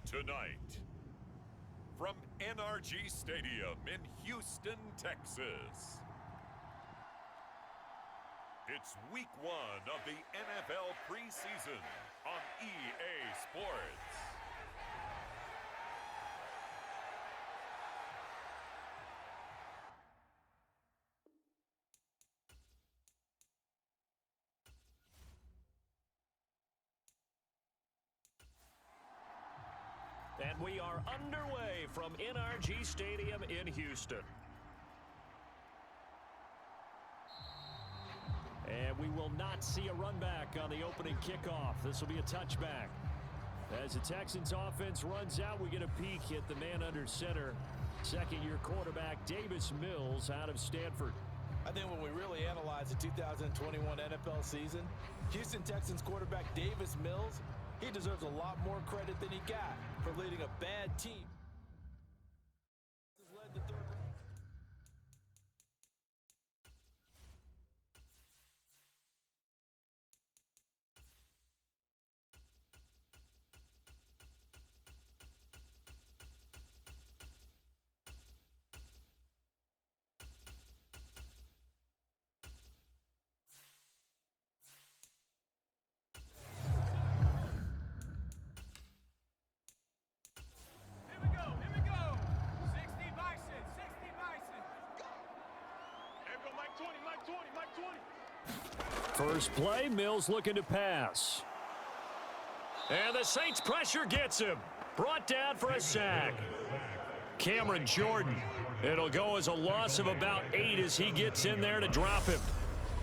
Tonight, from NRG Stadium in Houston, Texas, it's week 1 of the NFL preseason on EA Sports. And we are underway from NRG Stadium in Houston. And we will not see a run back on the opening kickoff. This will be a touchback. As the Texans offense runs out, we get a peek at the man under center. Second-year quarterback Davis Mills out of Stanford. I think when we really analyze the 2021 NFL season, Houston Texans quarterback Davis Mills, he deserves a lot more credit than he got for leading a bad team. First play, Mills looking to pass. And the Saints pressure gets him. Brought down for a sack. Cameron Jordan. It'll go as a loss of about 8 as he gets in there to drop him.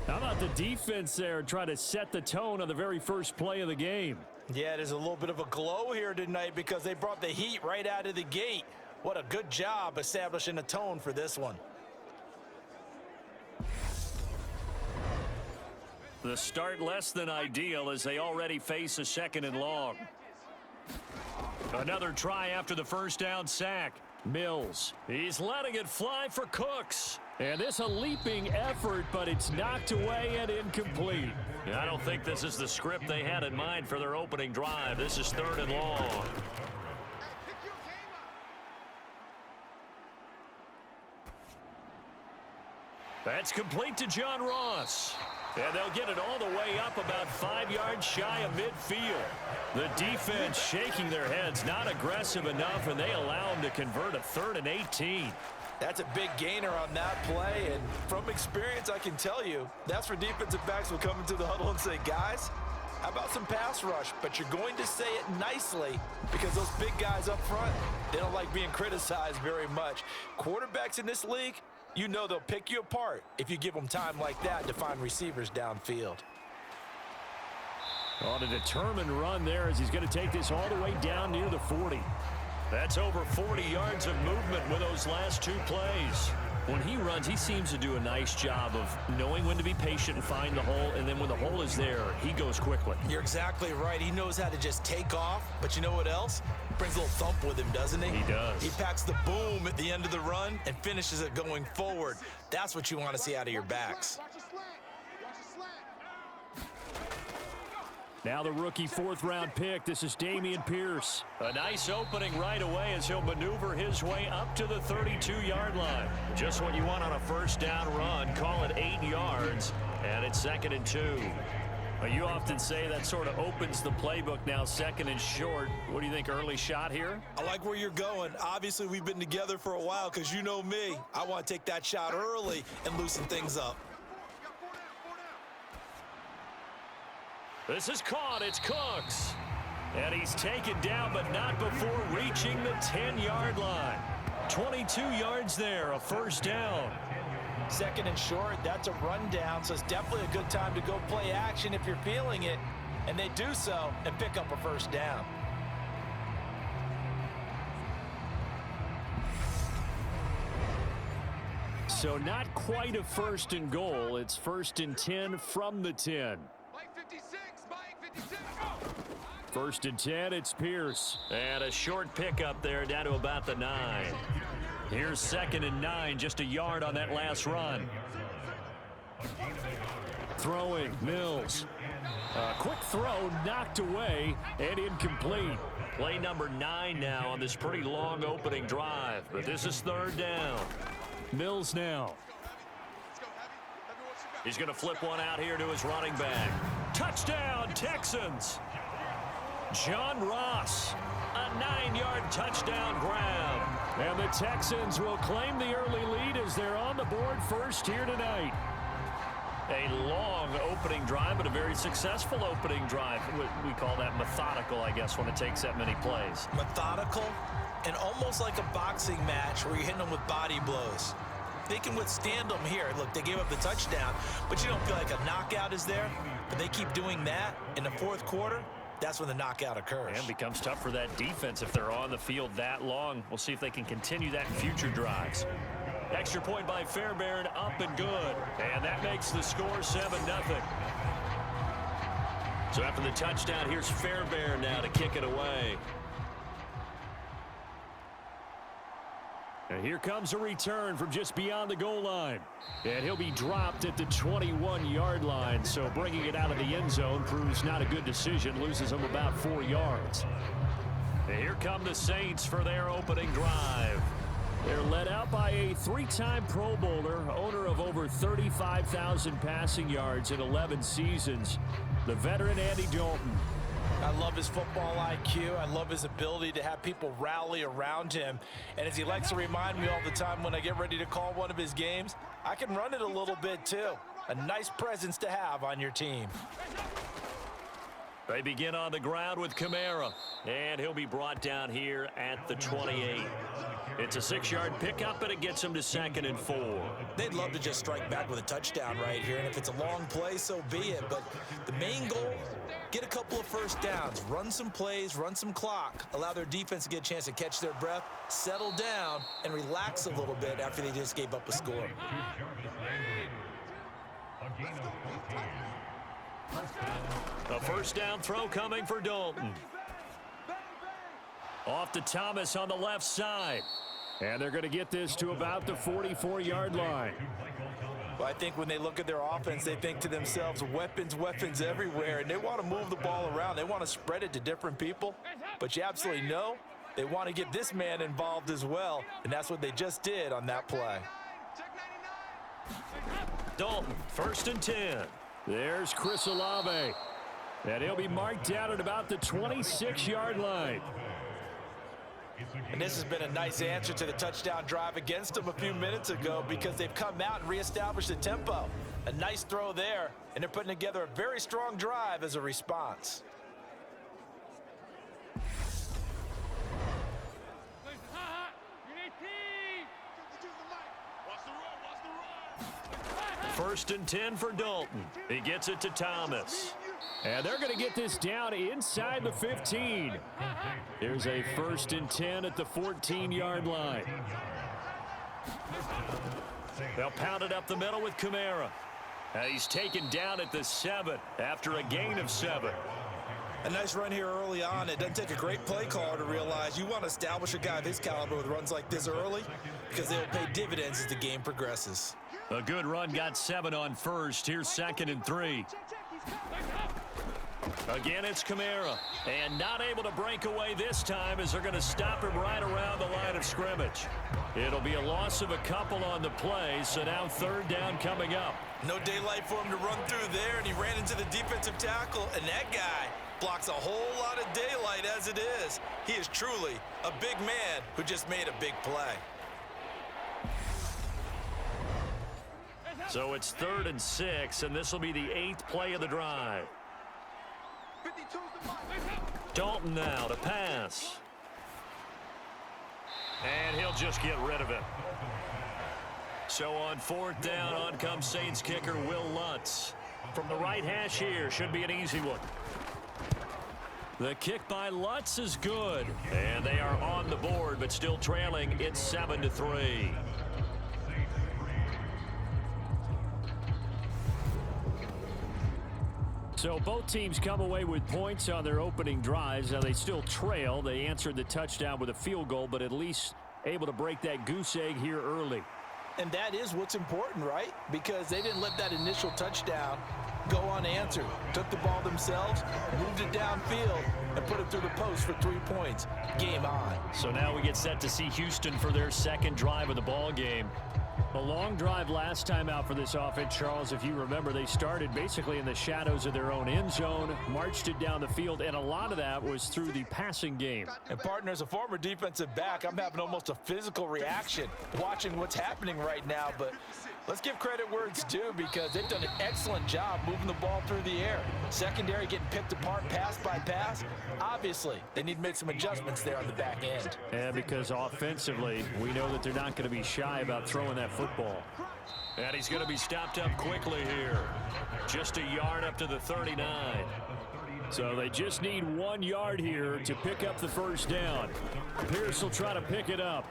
How about the defense there trying to set the tone on the very first play of the game? Yeah, there's a little bit of a glow here tonight because they brought the heat right out of the gate. What a good job establishing a tone for this one. The start less than ideal as they already face a 2nd and long. Another try after the first down sack. Mills, he's letting it fly for Cooks. And this a leaping effort, but it's knocked away and incomplete. I don't think this is the script they had in mind for their opening drive. This is 3rd and long. That's complete to John Ross. And they'll get it all the way up about 5 yards shy of midfield. The defense shaking their heads, not aggressive enough, and they allow them to convert a 3rd and 18. That's a big gainer on that play, and from experience, I can tell you, that's where defensive backs will come into the huddle and say, guys, how about some pass rush? But you're going to say it nicely because those big guys up front, they don't like being criticized very much. Quarterbacks in this league, you know they'll pick you apart if you give them time like that to find receivers downfield. On a determined run there as he's going to take this all the way down near the 40. That's over 40 yards of movement with those last 2 plays. When he runs, he seems to do a nice job of knowing when to be patient and find the hole, and then when the hole is there, he goes quickly. You're exactly right. He knows how to just take off, but you know what else? Brings a little thump with him, doesn't he? He does. He packs the boom at the end of the run and finishes it going forward. That's what you want to see out of your backs. Now the rookie 4th-round pick. This is Dameon Pierce. A nice opening right away as he'll maneuver his way up to the 32-yard line. Just what you want on a first down run. Call it 8 yards, and it's 2nd and 2. You often say that sort of opens the playbook now, 2nd and short. What do you think, early shot here? I like where you're going. Obviously, we've been together for a while because you know me. I want to take that shot early and loosen things up. This is caught. It's Cooks. And he's taken down, but not before reaching the 10-yard line. 22 yards there, a first down. Second and short, that's a rundown, so it's definitely a good time to go play action if you're feeling it. And they do so and pick up a first down. So not quite a first and goal. It's first and 10 from the 10. First and 10, it's Pierce. And a short pickup there down to about the 9. Here's second and 9, just a yard on that last run. Throwing, Mills. A quick throw knocked away and incomplete. Play number 9 now on this pretty long opening drive, but this is third down. Mills now. He's going to flip one out here to his running back. Touchdown, Texans. John Ross, a 9-yard touchdown grab. And the Texans will claim the early lead as they're on the board first here tonight. A long opening drive, but a very successful opening drive. We call that methodical, I guess, when it takes that many plays. Methodical and almost like a boxing match where you're hitting them with body blows. They can withstand them here. Look, they gave up the touchdown, but you don't feel like a knockout is there. But they keep doing that in the fourth quarter. That's when the knockout occurs. And becomes tough for that defense if they're on the field that long. We'll see if they can continue that in future drives. Extra point by Fairbairn, up and good. And that makes the score 7-0. So after the touchdown, here's Fairbairn now to kick it away. And here comes a return from just beyond the goal line. And he'll be dropped at the 21-yard line. So bringing it out of the end zone proves not a good decision. Loses him about 4 yards. And here come the Saints for their opening drive. They're led out by a 3-time Pro Bowler, owner of over 35,000 passing yards in 11 seasons, the veteran Andy Dalton. I love his football IQ. I love his ability to have people rally around him. And as he likes to remind me all the time when I get ready to call one of his games, I can run it a little bit too. A nice presence to have on your team. They begin on the ground with Kamara, and he'll be brought down here at the 28. It's a 6-yard pickup, and it gets him to 2nd and 4. They'd love to just strike back with a touchdown right here, and if it's a long play, so be it. But the main goal, get a couple of first downs, run some plays, run some clock, allow their defense to get a chance to catch their breath, settle down, and relax a little bit after they just gave up a score. A first down throw coming for Dalton. Off to Thomas on the left side. And they're going to get this to about the 44-yard line. Well, I think when they look at their offense, they think to themselves, weapons, weapons everywhere, and they want to move the ball around. They want to spread it to different people, but you absolutely know they want to get this man involved as well, and that's what they just did on that play. Dalton, 1st and 10. There's Chris Olave, and he'll be marked down at about the 26-yard line. And this has been a nice answer to the touchdown drive against them a few minutes ago because they've come out and reestablished the tempo. A nice throw there, and they're putting together a very strong drive as a response. First and 10 for Dalton. He gets it to Thomas. And they're going to get this down inside the 15. Here's a 1st and 10 at the 14-yard line. They'll pound it up the middle with Kamara. He's taken down at the 7 after a gain of 7. A nice run here early on. It doesn't take a great play caller to realize you want to establish a guy of his caliber with runs like this early because they'll pay dividends as the game progresses. A good run, got 7 on first. Here's 2nd and 3. Again, it's Kamara. And not able to break away this time as they're going to stop him right around the line of scrimmage. It'll be a loss of a couple on the play, so now 3rd down coming up. No daylight for him to run through there, and he ran into the defensive tackle, and that guy blocks a whole lot of daylight as it is. He is truly a big man who just made a big play. So it's 3rd and 6, and this will be the 8th play of the drive. Dalton now to pass. And he'll they'll just get rid of it. So on 4th down, on comes Saints kicker Will Lutz. From the right hash here, should be an easy one. The kick by Lutz is good. And they are on the board, but still trailing. It's 7-3. So both teams come away with points on their opening drives. Now they still trail. They answered the touchdown with a field goal, but at least able to break that goose egg here early. And that is what's important, right? Because they didn't let that initial touchdown go unanswered. Took the ball themselves, moved it downfield, and put it through the post for 3 points. Game on. So now we get set to see Houston for their second drive of the ball game. A long drive last time out for this offense, Charles. If you remember, they started basically in the shadows of their own end zone, marched it down the field, and a lot of that was through the passing game. And partner, as a former defensive back, I'm having almost a physical reaction watching what's happening right now. But let's give credit where it's due, because they've done an excellent job moving the ball through the air. Secondary getting picked apart pass by pass. Obviously, they need to make some adjustments there on the back end. And because offensively, we know that they're not going to be shy about throwing that football. And he's going to be stopped up quickly here. Just a yard up to the 39. So they just need 1 yard here to pick up the first down. Pierce will try to pick it up.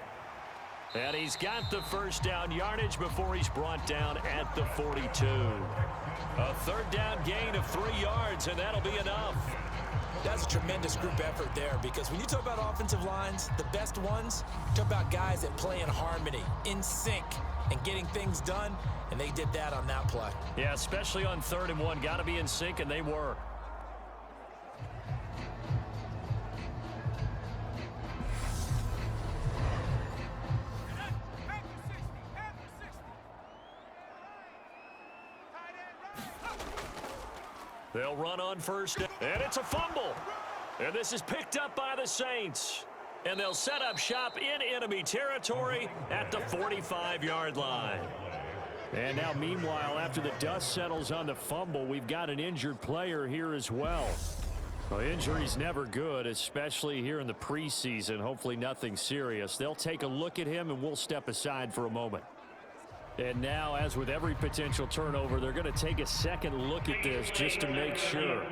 And he's got the first down yardage before he's brought down at the 42. A 3rd down gain of 3 yards, and that'll be enough. That's a tremendous group effort there, because when you talk about offensive lines, the best ones, talk about guys that play in harmony, in sync, and getting things done, and they did that on that play. Yeah, especially on 3rd and 1. Got to be in sync, and they were. They'll run on first, and it's a fumble. And this is picked up by the Saints. And they'll set up shop in enemy territory at the 45-yard line. And now, meanwhile, after the dust settles on the fumble, we've got an injured player here as well. Well, injury's never good, especially here in the preseason. Hopefully nothing serious. They'll take a look at him, and we'll step aside for a moment. And now, as with every potential turnover, they're going to take a second look at this just to make sure.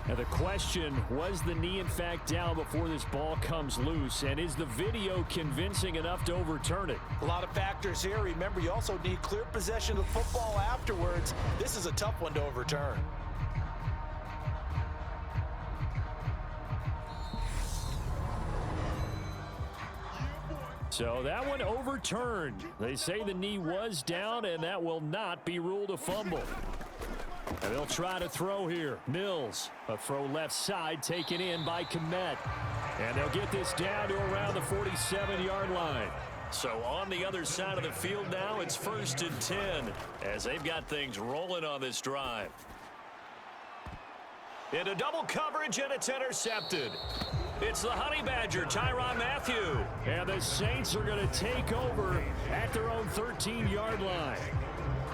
Now the question, was the knee in fact down before this ball comes loose? And is the video convincing enough to overturn it? A lot of factors here. Remember, you also need clear possession of football afterwards. This is a tough one to overturn. So that one overturned. They say the knee was down, and that will not be ruled a fumble. And they'll try to throw here. Mills, a throw left side taken in by Kmet. And they'll get this down to around the 47-yard line. So on the other side of the field now, it's 1st and 10 as they've got things rolling on this drive. Into double coverage, and it's intercepted. It's the Honey Badger, Tyrann Mathieu. And the Saints are going to take over at their own 13-yard line.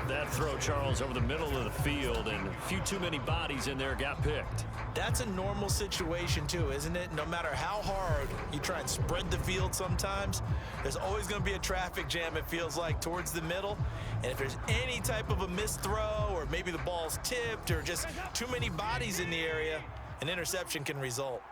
That throw, Charles, over the middle of the field, and a few too many bodies in there got picked. That's a normal situation, too, isn't it? No matter how hard you try and spread the field sometimes, there's always going to be a traffic jam, it feels like, towards the middle. And if there's any type of a missed throw, or maybe the ball's tipped, or just too many bodies in the area, an interception can result.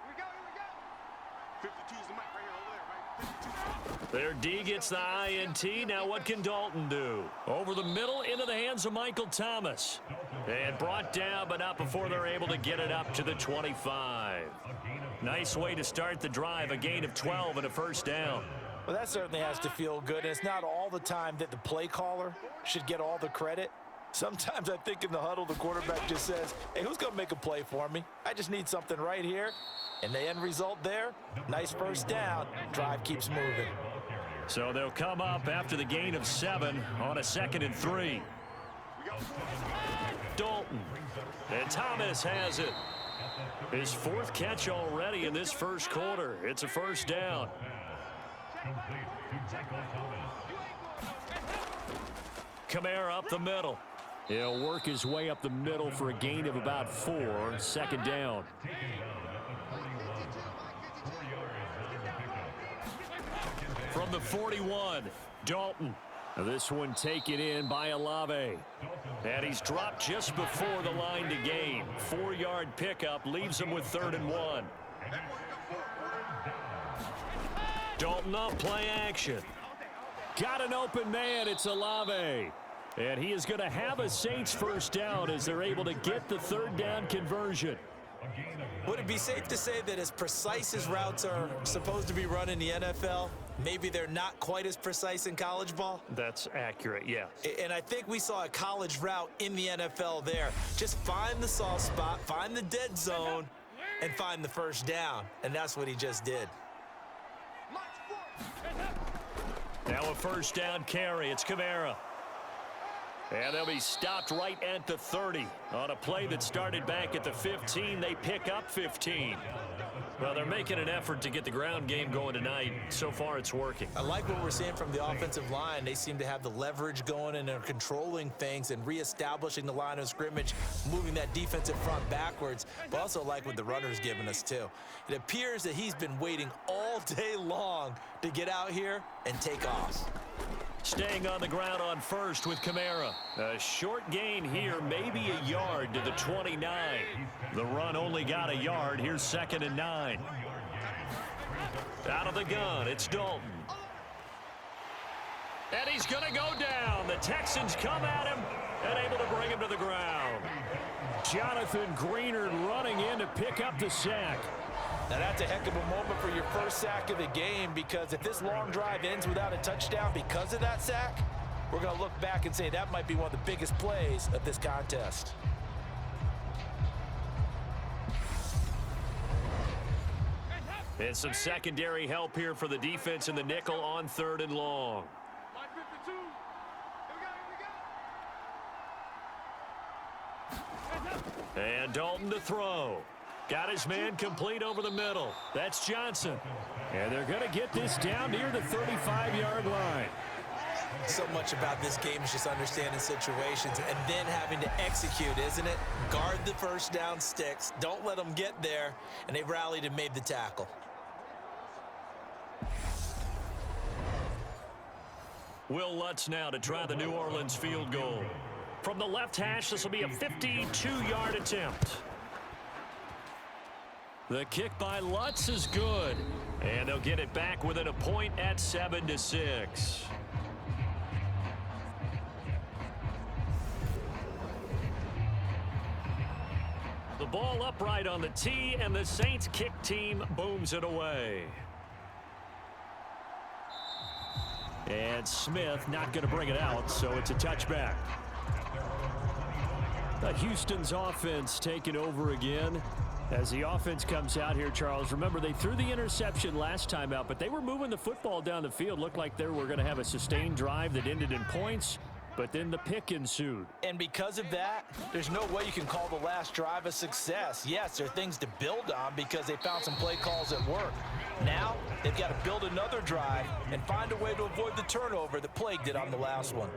Their D gets the INT. Now what can Dalton do? Over the middle, into the hands of Michael Thomas. And brought down, but not before they're able to get it up to the 25. Nice way to start the drive, a gain of 12 and a first down. Well, that certainly has to feel good. It's not all the time that the play caller should get all the credit. Sometimes I think in the huddle, the quarterback just says, hey, who's going to make a play for me? I just need something right here. And the end result there, nice first down. Drive keeps moving. So they'll come up after the gain of 7 on a 2nd and 3. Dalton. And Thomas has it. His 4th catch already in this first quarter. It's a first down. Kamara up the middle. He'll work his way up the middle for a gain of about 4. 2nd down. From the 41, Dalton. This one taken in by Olave. And he's dropped just before the line to gain. 4-yard pickup leaves him with 3rd and 1. Dalton off play action. Got an open man. It's Olave. And he is going to have a Saints first down as they're able to get the 3rd down conversion. Would it be safe to say that as precise as routes are supposed to be run in the NFL, maybe they're not quite as precise in college ball? That's accurate, yes. And I think we saw a college route in the NFL there. Just find the soft spot, find the dead zone, and find the first down. And that's what he just did. Now a first down carry. It's Kamara. And they'll be stopped right at the 30. On a play that started back at the 15, they pick up 15. Well, they're making an effort to get the ground game going tonight. So far, it's working. I like what we're seeing from the offensive line. They seem to have the leverage going, and they're controlling things and reestablishing the line of scrimmage, moving that defensive front backwards. But also like what the runner's giving us, too. It appears that he's been waiting all day long to get out here and take off. Staying on the ground on first with Kamara. A short gain here, maybe a yard to the 29. The run only got a yard. Here's 2nd and 9. Out of the gun, it's Dalton. And he's going to go down. The Texans come at him and able to bring him to the ground. Jonathan Greenard running in to pick up the sack. Now, that's a heck of a moment for your first sack of the game, because if this long drive ends without a touchdown because of that sack, we're going to look back and say that might be one of the biggest plays of this contest. And some secondary help here for the defense in the nickel on 3rd and long. And Dalton to throw. Got his man complete over the middle. That's Johnson. And they're going to get this down near the 35-yard line. So much about this game is just understanding situations and then having to execute, isn't it? Guard the first down sticks. Don't let them get there. And they rallied and made the tackle. Will Lutz now to try the New Orleans field goal. From the left hash, this will be a 52-yard attempt. The kick by Lutz is good. And they'll get it back within a point at 7-6. The ball upright on the tee, and the Saints kick team booms it away. And Smith not going to bring it out, so it's a touchback. Houston's offense taking over again. As the offense comes out here, Charles, remember they threw the interception last time out, but they were moving the football down the field. Looked like they were going to have a sustained drive that ended in points, but then the pick ensued. And because of that, there's no way you can call the last drive a success. Yes, there are things to build on because they found some play calls that work. Now, they've got to build another drive and find a way to avoid the turnover that plagued it on the last one.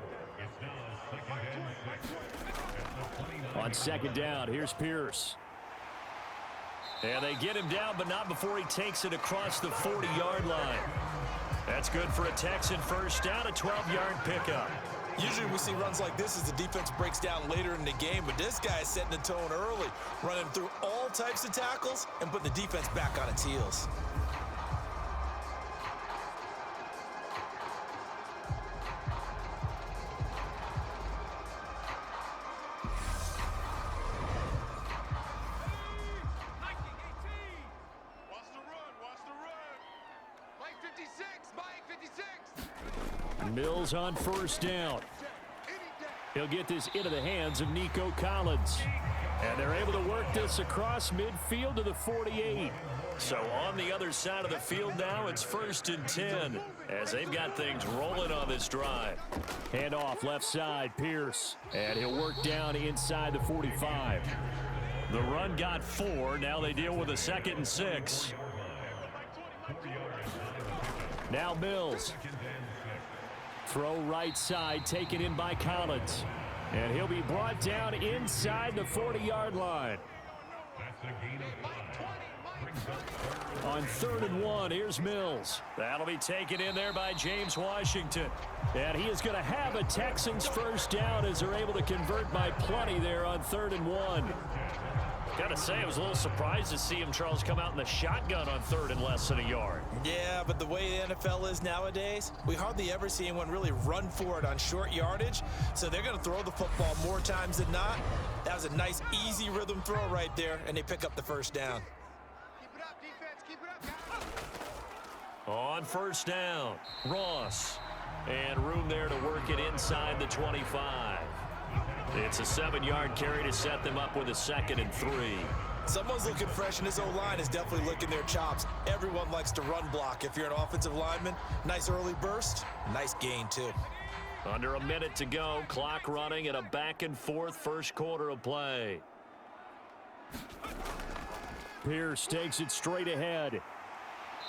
On 2nd down, here's Pierce. And they get him down, but not before he takes it across the 40-yard line. That's good for a Texan first down, a 12-yard pickup. Usually we see runs like this as the defense breaks down later in the game, but this guy is setting the tone early, running through all types of tackles and putting the defense back on its heels. Mills on first down. He'll get this into the hands of Nico Collins. And they're able to work this across midfield to the 48. So on the other side of the field now, it's 1st and 10 as they've got things rolling on this drive. Hand off left side, Pierce. And he'll work down inside the 45. The run got 4. Now they deal with a 2nd and 6. Now Mills. Throw right side, taken in by Collins. And he'll be brought down inside the 40-yard line. On 3rd and 1, here's Mills. That'll be taken in there by James Washington. And he is going to have a Texans first down as they're able to convert by plenty there on 3rd and 1. Got to say, I was a little surprised to see him, Charles, come out in the shotgun on 3rd and less than a yard. Yeah, but the way the NFL is nowadays, we hardly ever see anyone really run for it on short yardage. So they're going to throw the football more times than not. That was a nice, easy rhythm throw right there, and they pick up the first down. Keep it up, defense. Keep it up. On first down, Ross. And room there to work it inside the 25. It's a 7-yard carry to set them up with a 2nd and 3. Someone's looking fresh, and this O-line is definitely licking their chops. Everyone likes to run block. If you're an offensive lineman, nice early burst, nice gain too. Under a minute to go, clock running, and a back-and-forth first quarter of play. Pierce takes it straight ahead.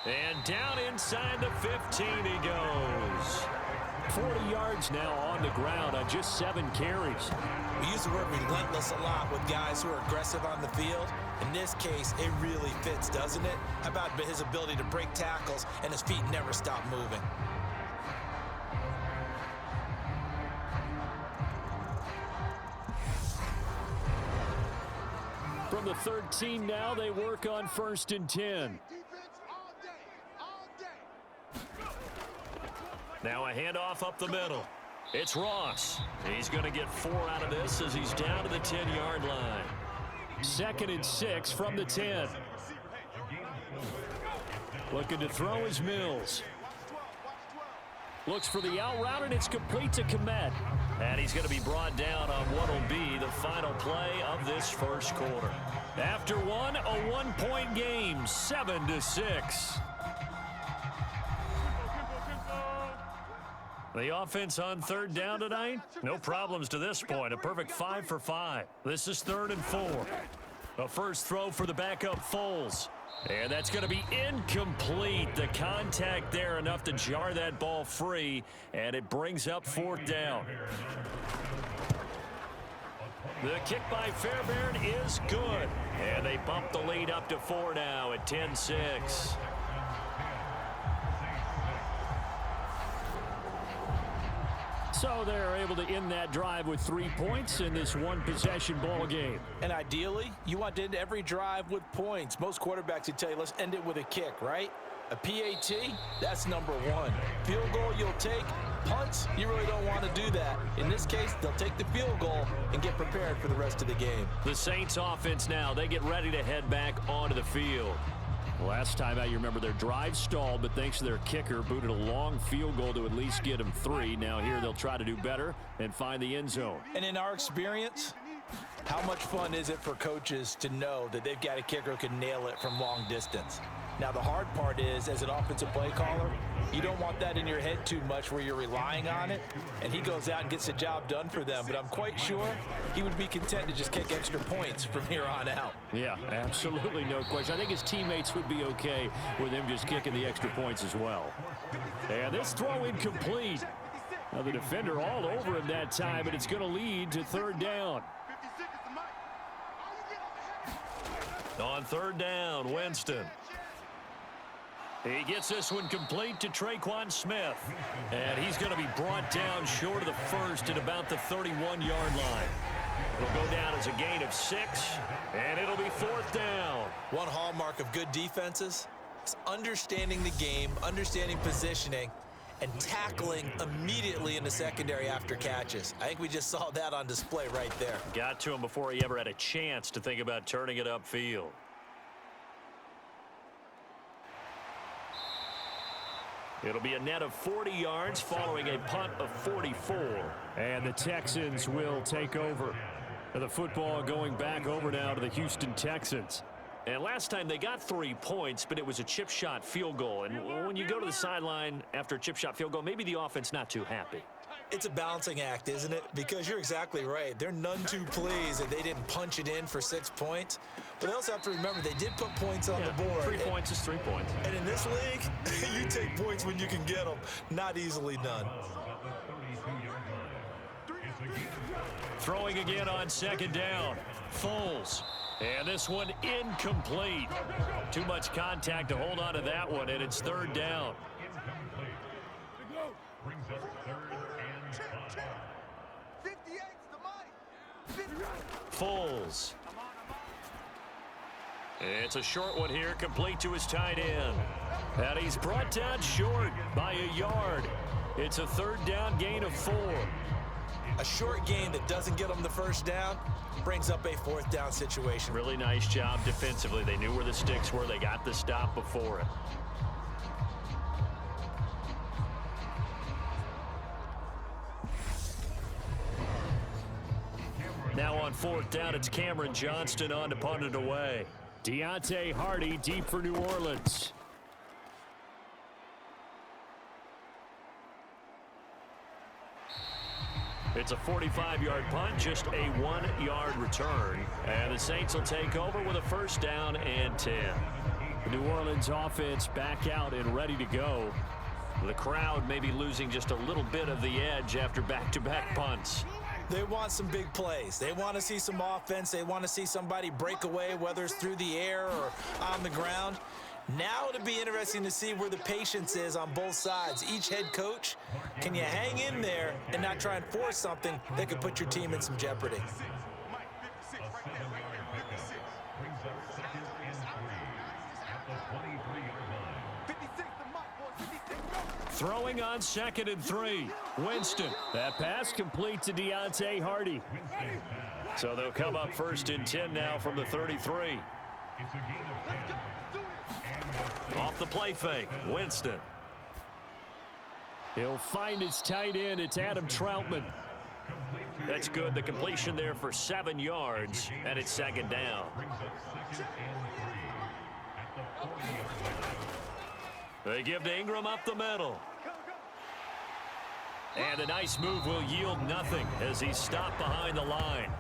And down inside the 15 he goes. 40 yards now on the ground on just 7 carries. We use the word relentless a lot with guys who are aggressive on the field. In this case, it really fits, doesn't it? How about his ability to break tackles and his feet never stop moving? From the 13 now, they work on 1st and 10. Now a handoff up the middle. It's Ross. He's going to get 4 out of this as he's down to the 10-yard line. 2nd and 6 from the 10. Looking to throw is Mills. Looks for the out route, and it's complete to Komet. And he's going to be brought down on what will be the final play of this first quarter. After one, a 1-point game, 7-6. The offense on 3rd down tonight, no problems to this point. A perfect 5 for 5. This is 3rd and 4. A first throw for the backup Foles. And that's going to be incomplete. The contact there enough to jar that ball free, and it brings up 4th down. The kick by Fairbairn is good. And they bump the lead up to 4 now at 10-6. So they're able to end that drive with 3 points in this one-possession ball game. And ideally, you want to end every drive with points. Most quarterbacks would tell you, let's end it with a kick, right? A PAT, that's number 1. Field goal you'll take. Punts, you really don't want to do that. In this case, they'll take the field goal and get prepared for the rest of the game. The Saints offense now, they get ready to head back onto the field. Last time out, you remember their drive stalled, but thanks to their kicker, booted a long field goal to at least get them 3. Now here they'll try to do better and find the end zone. And in our experience, how much fun is it for coaches to know that they've got a kicker who can nail it from long distance? Now, the hard part is, as an offensive play caller, you don't want that in your head too much where you're relying on it, and he goes out and gets the job done for them. But I'm quite sure he would be content to just kick extra points from here on out. Yeah, absolutely no question. I think his teammates would be okay with him just kicking the extra points as well. And this throw incomplete. Now the defender all over him that time, and it's going to lead to 3rd down. On 3rd down, Winston. He gets this one complete to Traquan Smith. And he's going to be brought down short of the first at about the 31-yard line. It'll go down as a gain of 6, and it'll be 4th down. One hallmark of good defenses is understanding the game, understanding positioning, and tackling immediately in the secondary after catches. I think we just saw that on display right there. Got to him before he ever had a chance to think about turning it upfield. It'll be a net of 40 yards following a punt of 44. And the Texans will take over. The football going back over now to the Houston Texans. And last time they got 3 points, but it was a chip shot field goal. And when you go to the sideline after a chip shot field goal, maybe the offense not too happy. It's a balancing act, isn't it? Because you're exactly right. They're none too pleased that they didn't punch it in for 6 points. But they also have to remember they did put points on the board. 3 points is 3 points. And in this league, you take points when you can get them. Not easily done. Throwing again on 2nd down. Foles. And this one incomplete. Too much contact to hold on to that one, and it's third down. Brings up third and 5. 58's the money. Foles. It's a short one here, complete to his tight end. And he's brought down short by a yard. It's a third down gain of 4. A short gain that doesn't get them the first down brings up a fourth down situation. Really nice job defensively. They knew where the sticks were. They got the stop before it. Now on fourth down, it's Cameron Johnston on to punt it away. Deontay Hardy deep for New Orleans. It's a 45-yard punt, just a 1-yard return. And the Saints will take over with a first down and 10. The New Orleans offense back out and ready to go. The crowd may be losing just a little bit of the edge after back-to-back punts. They want some big plays. They want to see some offense. They want to see somebody break away, whether it's through the air or on the ground. Now it'll be interesting to see where the patience is on both sides. Each head coach, can you hang in there and not try and force something that could put your team in some jeopardy? Throwing on 2nd and 3. Winston. That pass complete to Deontay Hardy. So they'll come up first and 10 now from the 33. Off the play fake, Winston. He'll find his tight end. It's Adam Troutman. That's good. The completion there for 7 yards, and it's second down. They give to Ingram up the middle. And a nice move will yield nothing as he's stopped behind the line.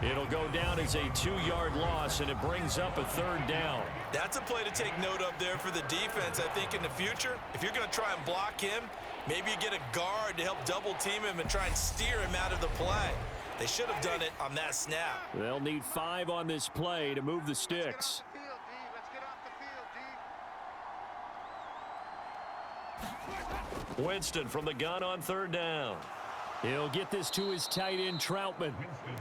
It'll go down as a 2-yard loss, and it brings up a third down. That's a play to take note of there for the defense, I think, in the future. If you're going to try and block him, maybe you get a guard to help double-team him and try and steer him out of the play. They should have done it on that snap. They'll need 5 on this play to move the sticks. Winston from the gun on third down. He'll get this to his tight end, Troutman.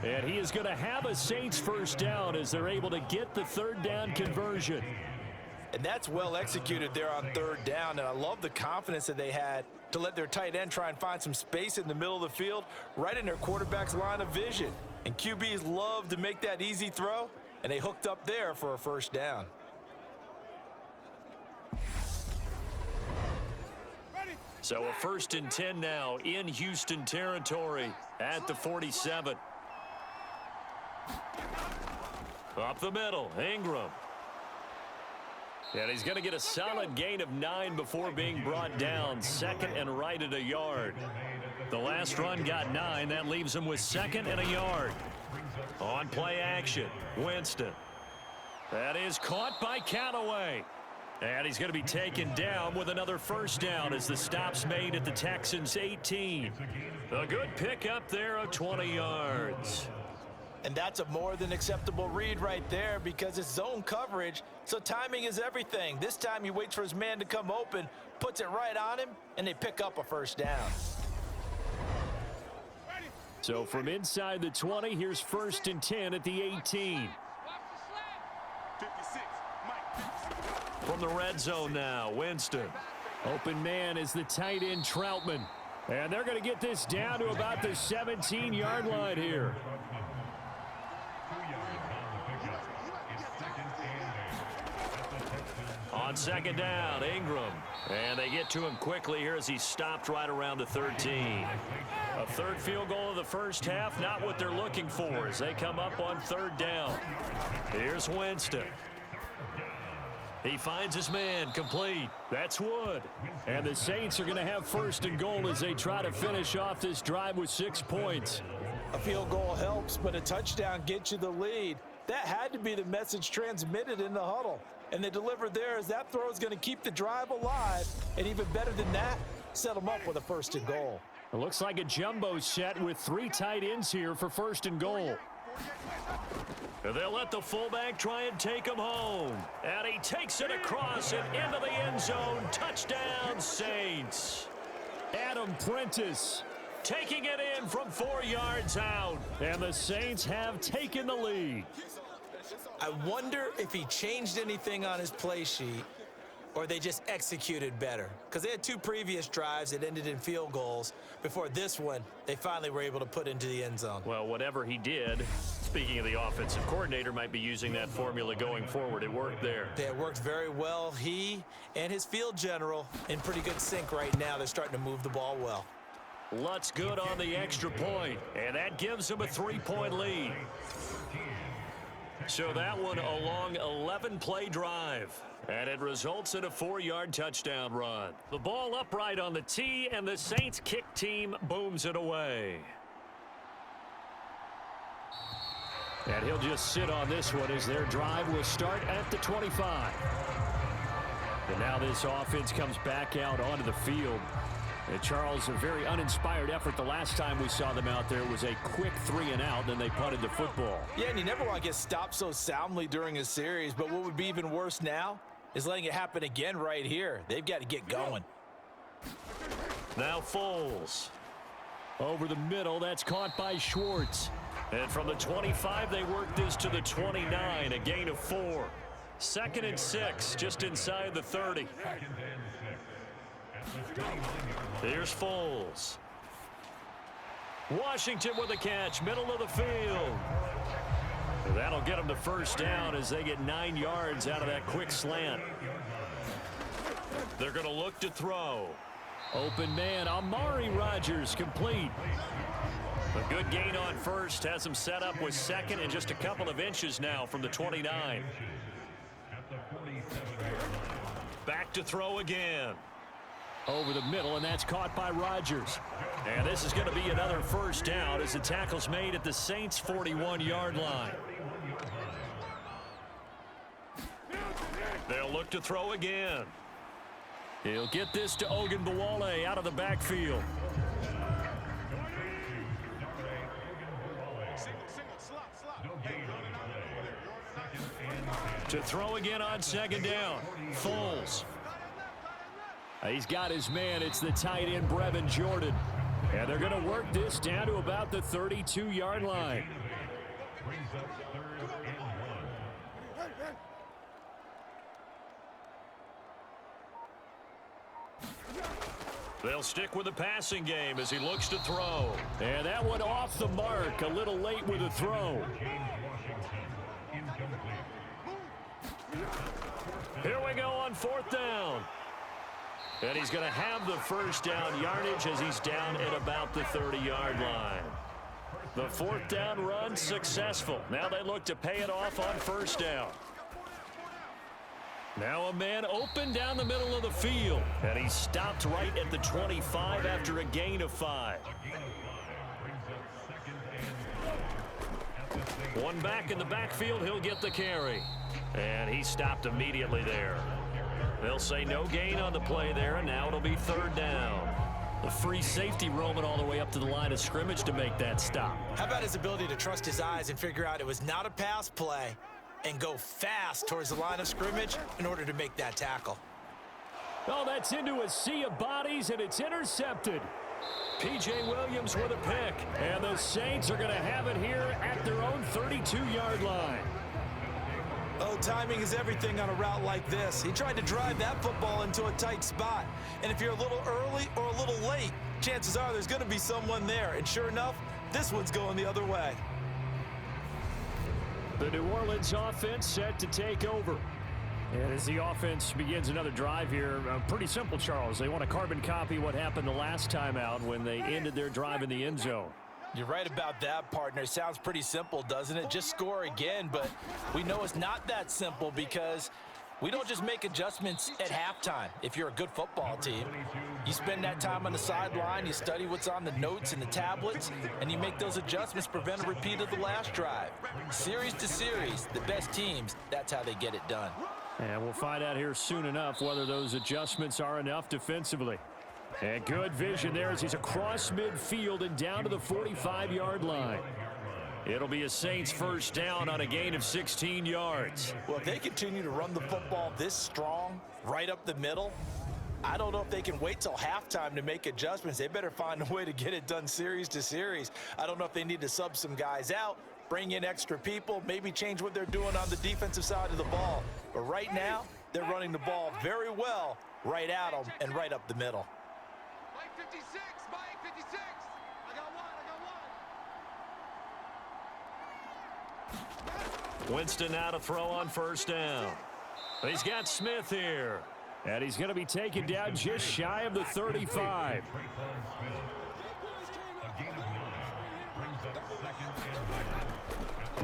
And he is going to have a Saints first down as they're able to get the third down conversion. And that's well executed there on third down. And I love the confidence that they had to let their tight end try and find some space in the middle of the field, right in their quarterback's line of vision. And QBs love to make that easy throw, and they hooked up there for a first down. So a first and 10 now in Houston territory at the 47. Up the middle, Ingram. And he's going to get a solid gain of 9 before being brought down. 2nd and right at a yard. The last run got 9. That leaves him with 2nd and a yard. On play action, Winston. That is caught by Callaway. And he's going to be taken down with another first down as the stop's made at the Texans' 18. A good pickup there of 20 yards. And that's a more than acceptable read right there because it's zone coverage, so timing is everything. This time he waits for his man to come open, puts it right on him, and they pick up a first down. So from inside the 20, here's first and 10 at the 18. From the red zone now, Winston. Open man is the tight end, Troutman. And they're going to get this down to about the 17-yard line here. On second down, Ingram. And they get to him quickly here as he stopped right around the 13. A third field goal of the first half, not what they're looking for as they come up on third down. Here's Winston. He finds his man, complete. That's Wood. And the Saints are going to have first and goal as they try to finish off this drive with 6 points. A field goal helps, but a touchdown gets you the lead. That had to be the message transmitted in the huddle. And they delivered there as that throw is going to keep the drive alive. And even better than that, set them up with a first and goal. It looks like a jumbo set with 3 tight ends here for first and goal. They'll let the fullback try and take him home. And he takes it across and into the end zone. Touchdown, Saints. Adam Prentice taking it in from 4 yards out. And the Saints have taken the lead. I wonder if he changed anything on his play sheet or they just executed better. Because they had 2 previous drives that ended in field goals. Before this one, they finally were able to put into the end zone. Well, whatever he did, speaking of the offensive coordinator, might be using that formula going forward. It worked there. Yeah, it worked very well. He and his field general in pretty good sync right now. They're starting to move the ball well. Lutz good on the extra point, and that gives him a 3-point lead. So that one a long 11-play drive. And it results in a 4-yard touchdown run. The ball upright on the tee, and the Saints kick team booms it away. And he'll just sit on this one as their drive will start at the 25. And now this offense comes back out onto the field. And Charles, a very uninspired effort. The last time we saw them out there was a quick 3-and-out, then they punted the football. Yeah, and you never want to get stopped so soundly during a series, but what would be even worse now is letting it happen again right here. They've got to get going. Now Foles. Over the middle, that's caught by Schwartz. And from the 25, they work this to the 29, a gain of 4. 2nd and 6, just inside the 30. Here's Foles. Washington with a catch, middle of the field. That'll get them the first down as they get 9 yards out of that quick slant. They're going to look to throw. Open man, Amari Rodgers complete. A good gain on first, has him set up with 2nd and just a couple of inches now from the 29. Back to throw again. Over the middle, and that's caught by Rodgers. And this is going to be another first down as the tackle's made at the Saints' 41-yard line. They'll look to throw again. He'll get this to Ogunbowale out of the backfield. To throw again on 2nd down. Foles. He's got his man. It's the tight end, Brevin Jordan. And they're going to work this down to about the 32-yard line. They'll stick with the passing game as he looks to throw. And that one off the mark. A little late with the throw. Here we go on 4th down. And he's going to have the first down yardage as he's down at about the 30-yard line. The 4th down run successful. Now they look to pay it off on 1st down. Now a man open down the middle of the field. And he stopped right at the 25 after a gain of 5. One back in the backfield, he'll get the carry. And he stopped immediately there. They'll say no gain on the play there, and now it'll be 3rd down. The free safety roaming all the way up to the line of scrimmage to make that stop. How about his ability to trust his eyes and figure out it was not a pass play and go fast towards the line of scrimmage in order to make that tackle? Oh, that's into a sea of bodies, and it's intercepted. P.J. Williams with a pick, and the Saints are going to have it here at their own 32-yard line. Oh, timing is everything on a route like this. He tried to drive that football into a tight spot. And if you're a little early or a little late, chances are there's going to be someone there. And sure enough, this one's going the other way. The New Orleans offense set to take over. And as the offense begins another drive here, pretty simple, Charles. They want to carbon copy what happened the last time out when they ended their drive in the end zone. You're right about that, partner. Sounds pretty simple, doesn't it? Just score again, but we know it's not that simple because we don't just make adjustments at halftime. If you're a good football team, you spend that time on the sideline, you study what's on the notes and the tablets, and you make those adjustments, prevent a repeat of the last drive. Series to series, the best teams, that's how they get it done. And we'll find out here soon enough whether those adjustments are enough defensively. And good vision there as he's across midfield and down to the 45-yard line. It'll be a Saints first down on a gain of 16 yards. Well, if they continue to run the football this strong, right up the middle, I don't know if they can wait till halftime to make adjustments. They better find a way to get it done series to series. I don't know if they need to sub some guys out, bring in extra people, maybe change what they're doing on the defensive side of the ball. But right now, they're running the ball very well right at them and right up the middle. Mike 56, Mike 56. I got one. Winston now to throw on first down. He's got Smith here. And he's going to be taken down just shy of the 35.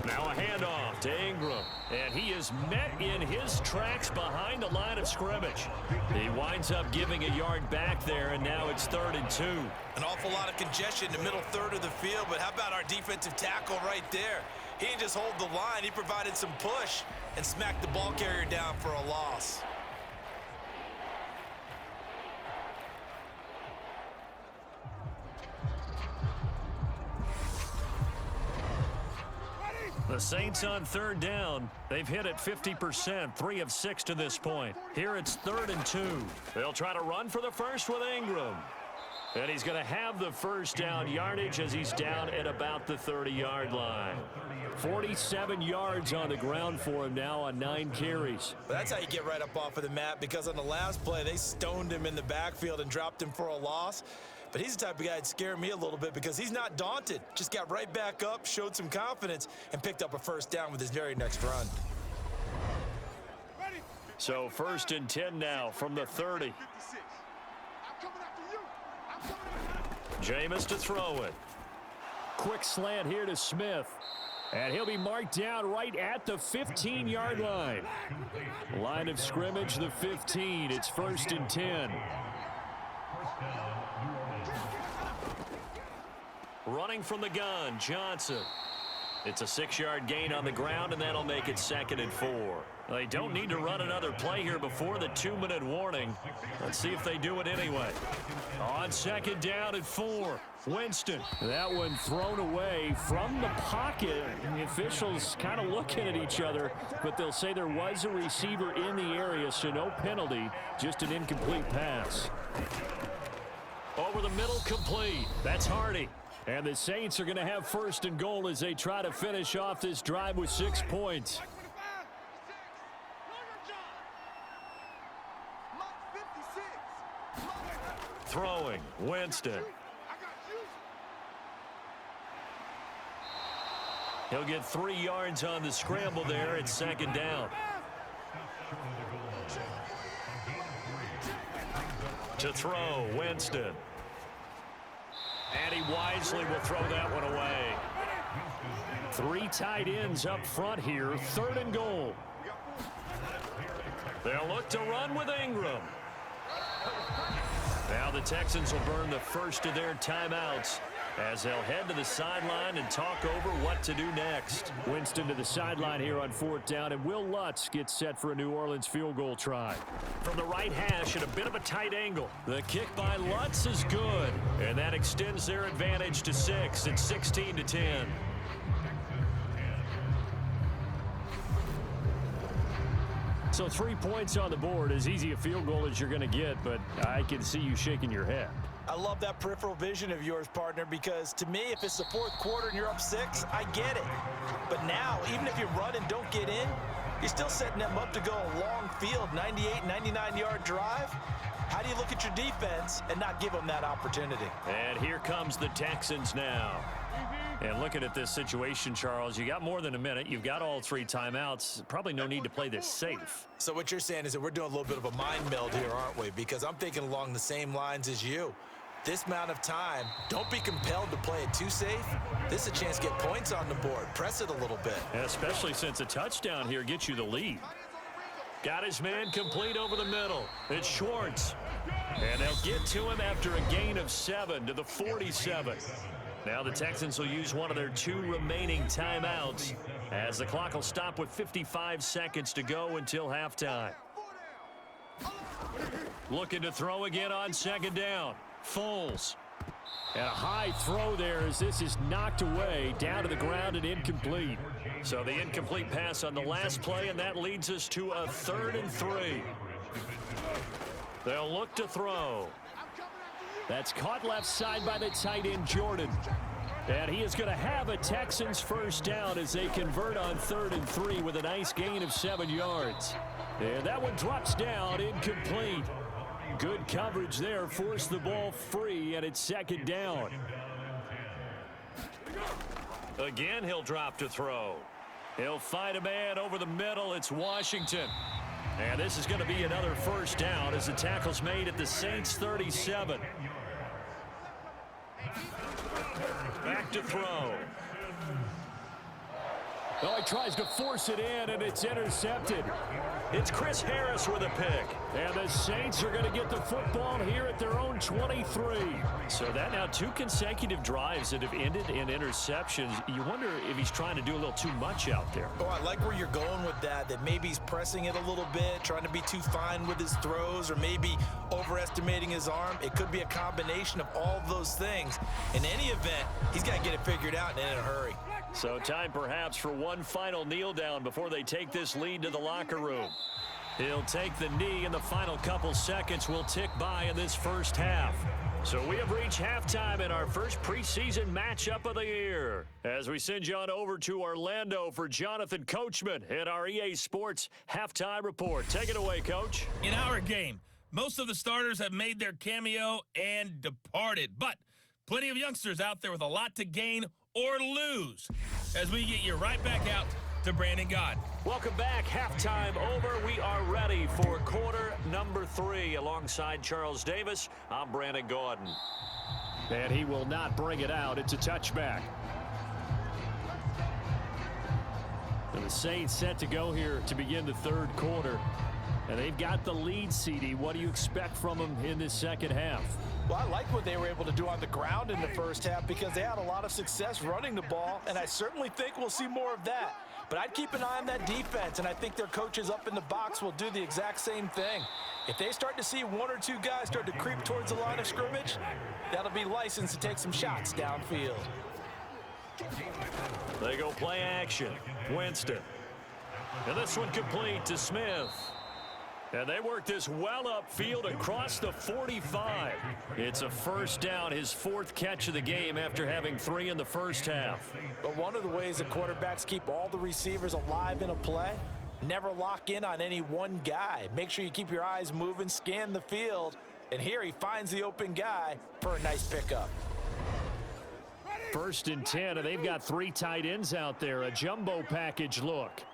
Now a handoff to Ingram. And he is met in his tracks behind the line of scrimmage. He winds up giving a yard back there, and now it's 3rd and 2. An awful lot of congestion in the middle third of the field, but how about our defensive tackle right there? He didn't just hold the line. He provided some push and smacked the ball carrier down for a loss. The Saints on 3rd down. They've hit it 50%, 3 of 6 to this point. Here it's 3rd and 2. They'll try to run for the first with Ingram. And he's going to have the first down yardage as he's down at about the 30-yard line. 47 yards on the ground for him now on 9 carries. But that's how you get right up off of the mat, because on the last play, they stoned him in the backfield and dropped him for a loss. But he's the type of guy that scared me a little bit because he's not daunted. Just got right back up, showed some confidence, and picked up a first down with his very next run. So 1st and 10 now from the 30. Jameis to throw it. Quick slant here to Smith. And he'll be marked down right at the 15-yard line. Line of scrimmage, the 15. It's 1st and 10. Running from the gun, Johnson. It's a 6-yard gain on the ground, and that'll make it 2nd and 4. They don't need to run another play here before the 2-minute warning. Let's see if they do it anyway. On 2nd down at 4, Winston. That one thrown away from the pocket. The officials kind of looking at each other, but they'll say there was a receiver in the area, so no penalty, just an incomplete pass. Over the middle, complete. That's Hardy. And the Saints are going to have 1st and goal as they try to finish off this drive with 6 points. Throwing, Winston. He'll get 3 yards on the scramble there at 2nd down. To throw, Winston. And he wisely will throw that one away. 3 tight ends up front here, 3rd and goal. They'll look to run with Ingram. Now the Texans will burn the first of their timeouts as they'll head to the sideline and talk over what to do next. Winston to the sideline here on 4th down, and Will Lutz gets set for a New Orleans field goal try. From the right hash at a bit of a tight angle. The kick by Lutz is good, and that extends their advantage to 6. It's 16-10. So 3 points on the board, as easy a field goal as you're going to get, but I can see you shaking your head. I love that peripheral vision of yours, partner, because to me, if it's the 4th quarter and you're up 6, I get it. But now, even if you run and don't get in, you're still setting them up to go a long field, 98, 99-yard drive. How do you look at your defense and not give them that opportunity? And here comes the Texans now. And looking at this situation, Charles, you got more than a minute. You've got all 3 timeouts. Probably no need to play this safe. So what you're saying is that we're doing a little bit of a mind meld here, aren't we? Because I'm thinking along the same lines as you. This amount of time, don't be compelled to play it too safe. This is a chance to get points on the board. Press it a little bit. Especially since a touchdown here gets you the lead. Got his man complete over the middle. It's Schwartz. And they'll get to him after a gain of 7 to the 47. Now the Texans will use one of their 2 remaining timeouts as the clock will stop with 55 seconds to go until halftime. Looking to throw again on 2nd down. Foles. And a high throw there as this is knocked away, down to the ground and incomplete. So the incomplete pass on the last play, and that leads us to a 3rd and 3. They'll look to throw. That's caught left side by the tight end, Jordan. And he is going to have a Texans first down as they convert on 3rd and 3 with a nice gain of 7 yards. And that one drops down, incomplete. Good coverage there, forced the ball free, and it's 2nd down. Again, he'll drop to throw. He'll find a man over the middle. It's Washington. And this is going to be another first down as the tackle's made at the Saints 37. Back to throw. Oh, he tries to force it in, and it's intercepted. It's Chris Harris with a pick. And the Saints are going to get the football here at their own 23. So that now 2 consecutive drives that have ended in interceptions. You wonder if he's trying to do a little too much out there. Oh, I like where you're going with that maybe he's pressing it a little bit, trying to be too fine with his throws, or maybe overestimating his arm. It could be a combination of all of those things. In any event, he's got to get it figured out and in a hurry. So time perhaps for one final kneel down before they take this lead to the locker room. He'll take the knee, and the final couple seconds will tick by in this first half. So we have reached halftime in our first preseason matchup of the year. As we send you on over to Orlando for Jonathan Coachman in our EA Sports Halftime Report. Take it away, Coach. In our game, most of the starters have made their cameo and departed, but plenty of youngsters out there with a lot to gain or lose as we get you right back out to Brandon Gaudin. Welcome back. Halftime over. We are ready for quarter number 3. Alongside Charles Davis, I'm Brandon Gaudin. And he will not bring it out. It's a touchback. And the Saints set to go here to begin the 3rd quarter. And they've got the lead, CD. What do you expect from them in this second half? Well, I like what they were able to do on the ground in the first half because they had a lot of success running the ball, and I certainly think we'll see more of that. But I'd keep an eye on that defense, and I think their coaches up in the box will do the exact same thing. If they start to see 1 or 2 guys start to creep towards the line of scrimmage, that'll be licensed to take some shots downfield. They go play action. Winston. And this one complete to Smith. And they work this well upfield across the 45. It's a first down, his 4th catch of the game after having 3 in the first half. But one of the ways that quarterbacks keep all the receivers alive in a play, never lock in on any one guy. Make sure you keep your eyes moving, scan the field, and here he finds the open guy for a nice pickup. 1st and 10, and they've got 3 tight ends out there. A jumbo package look.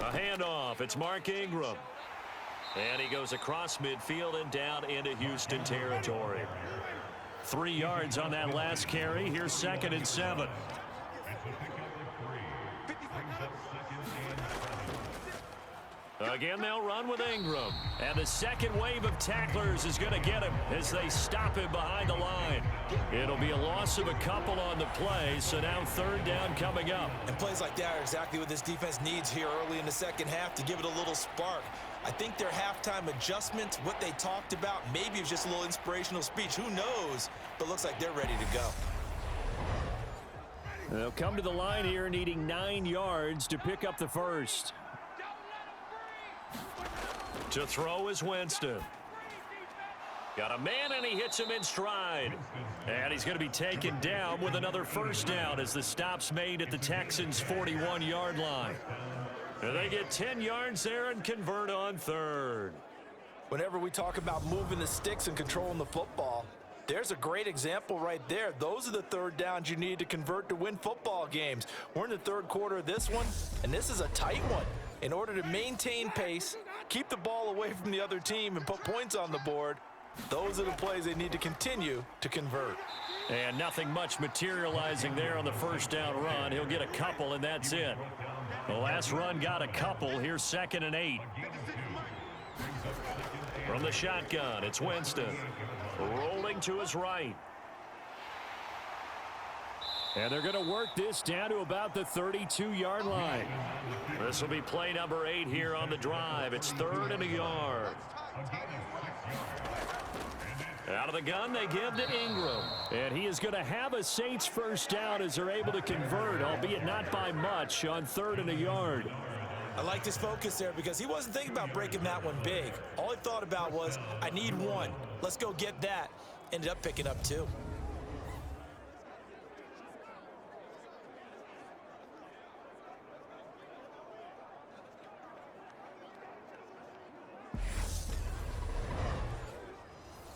A handoff. It's Mark Ingram. And he goes across midfield and down into Houston territory. 3 yards on that last carry. Here's 2nd and 7. Again, they'll run with Ingram. And the second wave of tacklers is going to get him as they stop him behind the line. It'll be a loss of a couple on the play, so now 3rd down coming up. And plays like that are exactly what this defense needs here early in the second half to give it a little spark. I think their halftime adjustments, what they talked about, maybe it was just a little inspirational speech. Who knows? But looks like they're ready to go. They'll come to the line here needing 9 yards to pick up the first. To throw is Winston. Got a man, and he hits him in stride. And he's going to be taken down with another first down as the stop's made at the Texans' 41-yard line. And they get 10 yards there and convert on 3rd. Whenever we talk about moving the sticks and controlling the football, there's a great example right there. Those are the 3rd downs you need to convert to win football games. We're in the 3rd quarter of this one, and this is a tight one. In order to maintain pace, keep the ball away from the other team, and put points on the board, those are the plays they need to continue to convert. And nothing much materializing there on the first down run. He'll get a couple, and that's it. The last run got a couple. Here's 2nd and 8. From the shotgun, it's Winston. Rolling to his right. And they're going to work this down to about the 32-yard line. This will be play number 8 here on the drive. It's 3rd and a yard. Out of the gun, they give to Ingram. And he is going to have a Saints first down as they're able to convert, albeit not by much, on 3rd and a yard. I liked his focus there because he wasn't thinking about breaking that one big. All he thought about was, I need one. Let's go get that. Ended up picking up 2.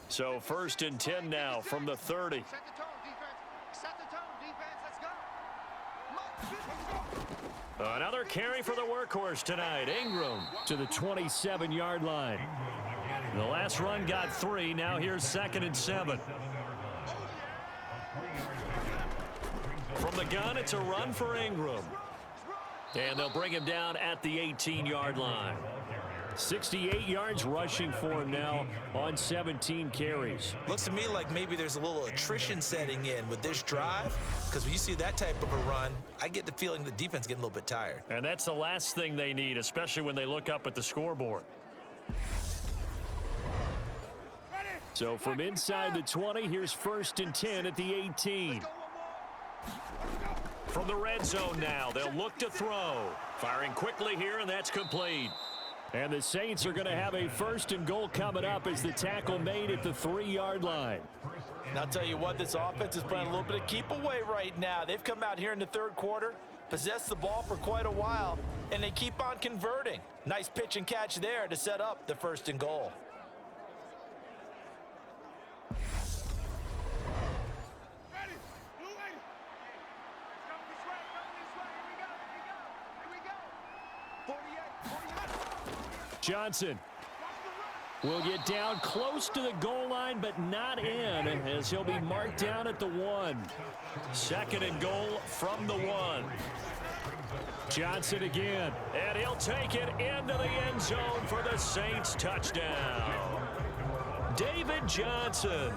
So 1st and 10 now from the 30. Set the tone, defense. Set the tone, defense. Let's go. Another carry for the workhorse tonight. Ingram to the 27-yard line. The last run got 3. Now here's 2nd and 7. From the gun, it's a run for Ingram. And they'll bring him down at the 18-yard line. 68 yards rushing for him now on 17 carries. Looks to me like maybe there's a little attrition setting in with this drive, because when you see that type of a run, I get the feeling the defense getting a little bit tired. And that's the last thing they need, especially when they look up at the scoreboard. So from inside the 20, here's 1st and 10 at the 18. From the red zone now, they'll look to throw. Firing quickly here, and that's complete. And the Saints are going to have a 1st and goal coming up as the tackle made at the 3-yard line. And I'll tell you what, this offense is playing a little bit of keep away right now. They've come out here in the 3rd quarter, possessed the ball for quite a while, and they keep on converting. Nice pitch and catch there to set up the 1st and goal. Johnson will get down close to the goal line, but not in, as he'll be marked down at the 1. 2nd and goal from the 1. Johnson again, and he'll take it into the end zone for the Saints touchdown. David Johnson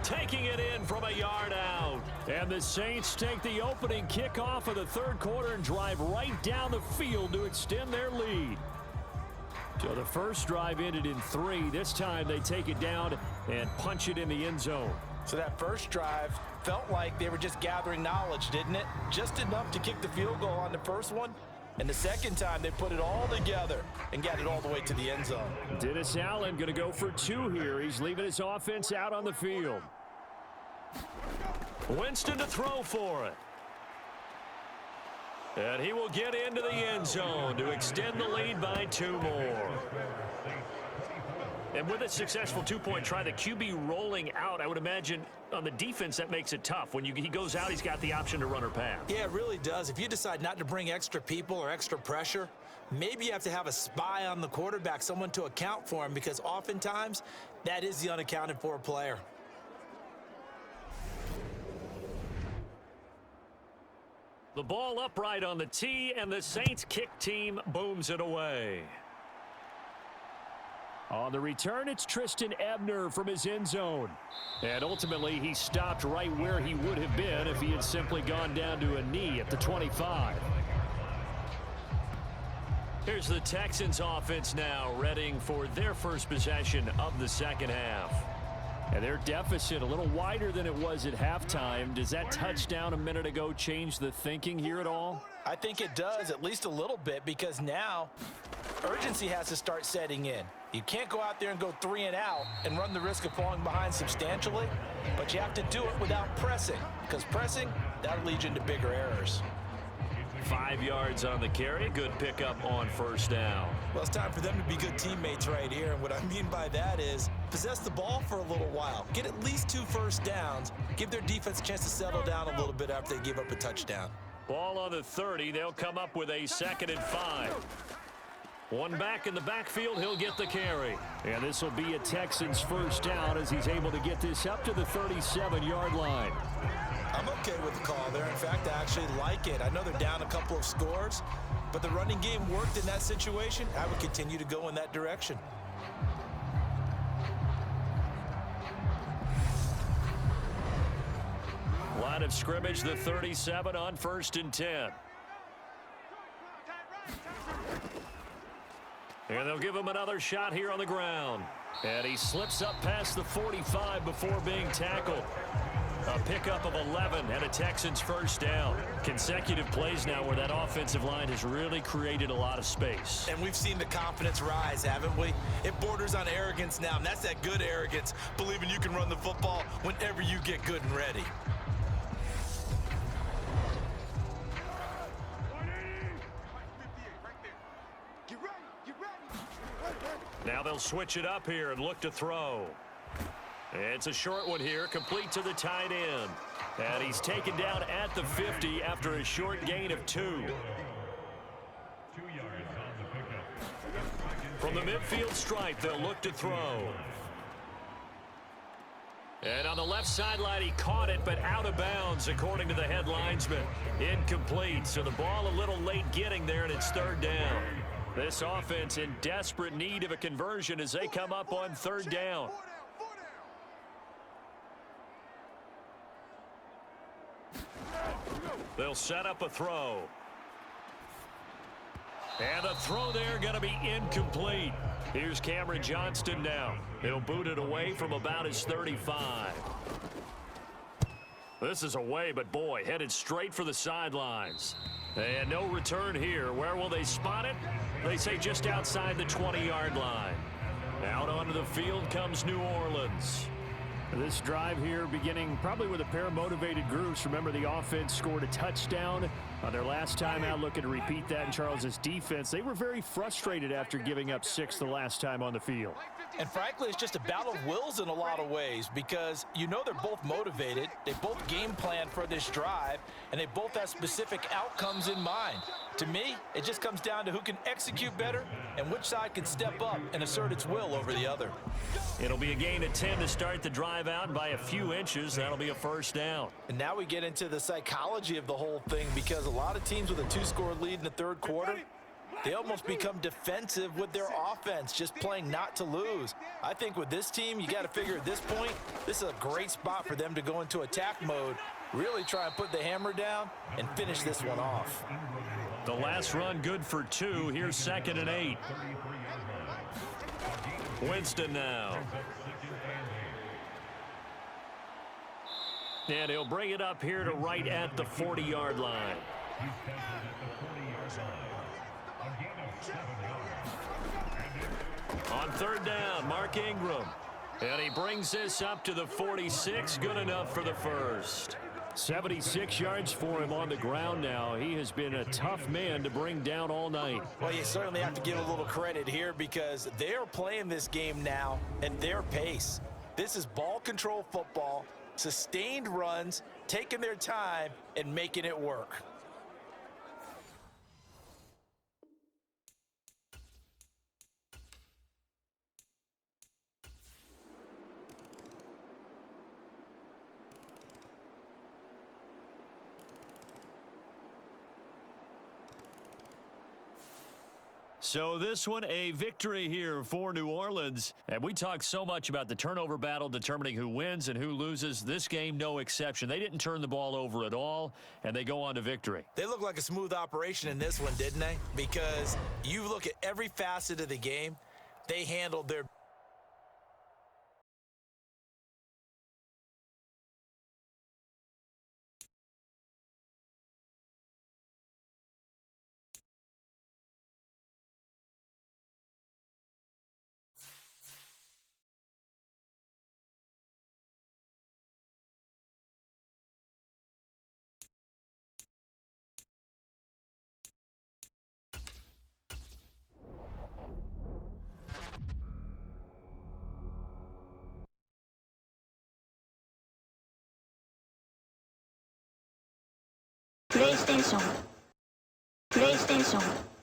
taking it in from a yard out. And the Saints take the opening kickoff of the 3rd quarter and drive right down the field to extend their lead. So the first drive ended in 3. This time they take it down and punch it in the end zone. So that first drive felt like they were just gathering knowledge, didn't it? Just enough to kick the field goal on the first one. And the second time they put it all together and got it all the way to the end zone. Dennis Allen going to go for 2 here. He's leaving his offense out on the field. Winston to throw for it. And he will get into the end zone to extend the lead by 2 more. And with a successful 2-point try, the QB rolling out, I would imagine on the defense that makes it tough. When he goes out, he's got the option to run or pass. Yeah, it really does. If you decide not to bring extra people or extra pressure, maybe you have to have a spy on the quarterback, someone to account for him, because oftentimes that is the unaccounted for player. The ball upright on the tee, and the Saints kick team booms it away. On the return, it's Tristan Ebner from his end zone. And ultimately, he stopped right where he would have been if he had simply gone down to a knee at the 25. Here's the Texans offense now, readying for their first possession of the second half. And their deficit a little wider than it was at halftime. Does that touchdown a minute ago change the thinking here at all? I think it does, at least a little bit, because now urgency has to start setting in. You can't go out there and go 3 and out and run the risk of falling behind substantially, but you have to do it without pressing, because pressing, that'll lead you into bigger errors. 5 yards on the carry. Good pickup on first down. Well, it's time for them to be good teammates right here. And what I mean by that is possess the ball for a little while. Get at least 2 first downs. Give their defense a chance to settle down a little bit after they give up a touchdown. Ball on the 30. They'll come up with a 2nd and 5. One back in the backfield. He'll get the carry. And this will be a Texans first down as he's able to get this up to the 37-yard line. I'm okay with the call there. In fact, I actually like it. I know they're down a couple of scores, but the running game worked in that situation. I would continue to go in that direction. Line of scrimmage, the 37 on 1st and 10. And they'll give him another shot here on the ground. And he slips up past the 45 before being tackled. A pickup of 11 and a Texans first down. Consecutive plays now where that offensive line has really created a lot of space. And we've seen the confidence rise, haven't we? It borders on arrogance now, and that's that good arrogance, believing you can run the football whenever you get good and ready. Now they'll switch it up here and look to throw. It's a short one here, complete to the tight end. And he's taken down at the 50 after a short gain of 2. From the midfield stripe, they'll look to throw. And on the left sideline, he caught it, but out of bounds, according to the head linesman. Incomplete, so the ball a little late getting there, and it's third down. This offense in desperate need of a conversion as they come up on third down. They'll set up a throw. And the throw there going to be incomplete. Here's Cameron Johnston now. He'll boot it away from about his 35. This is away, but boy, headed straight for the sidelines. And no return here. Where will they spot it? They say just outside the 20-yard line. Out onto the field comes New Orleans. This drive here beginning probably with a pair of motivated groups. Remember, the offense scored a touchdown on their last time out, looking to repeat that in Charles's defense. They were very frustrated after giving up 6 the last time on the field. And frankly, it's just a battle of wills in a lot of ways because you know they're both motivated. They both game plan for this drive, and they both have specific outcomes in mind. To me, it just comes down to who can execute better and which side can step up and assert its will over the other. It'll be a gain of 10 to start the drive out by a few inches. That'll be a first down. And now we get into the psychology of the whole thing because a lot of teams with a 2-score lead in the third quarter, they almost become defensive with their offense, just playing not to lose. I think with this team, you got to figure at this point, this is a great spot for them to go into attack mode, really try and put the hammer down and finish this one off. The last run good for 2. Here's 2nd and 8. Winston now. And he'll bring it up here to right at the 40-yard line. On third down, Mark Ingram. And he brings this up to the 46. Good enough for the first. 76 yards for him on the ground now. He has been a tough man to bring down all night. Well, you certainly have to give a little credit here because they're playing this game now at their pace. This is ball control football, sustained runs, taking their time, and making it work. So this one, a victory here for New Orleans. And we talk so much about the turnover battle determining who wins and who loses. This game, no exception. They didn't turn the ball over at all, and they go on to victory. They look like a smooth operation in this one, didn't they? Because you look at every facet of the game, they handled theirプレイステーション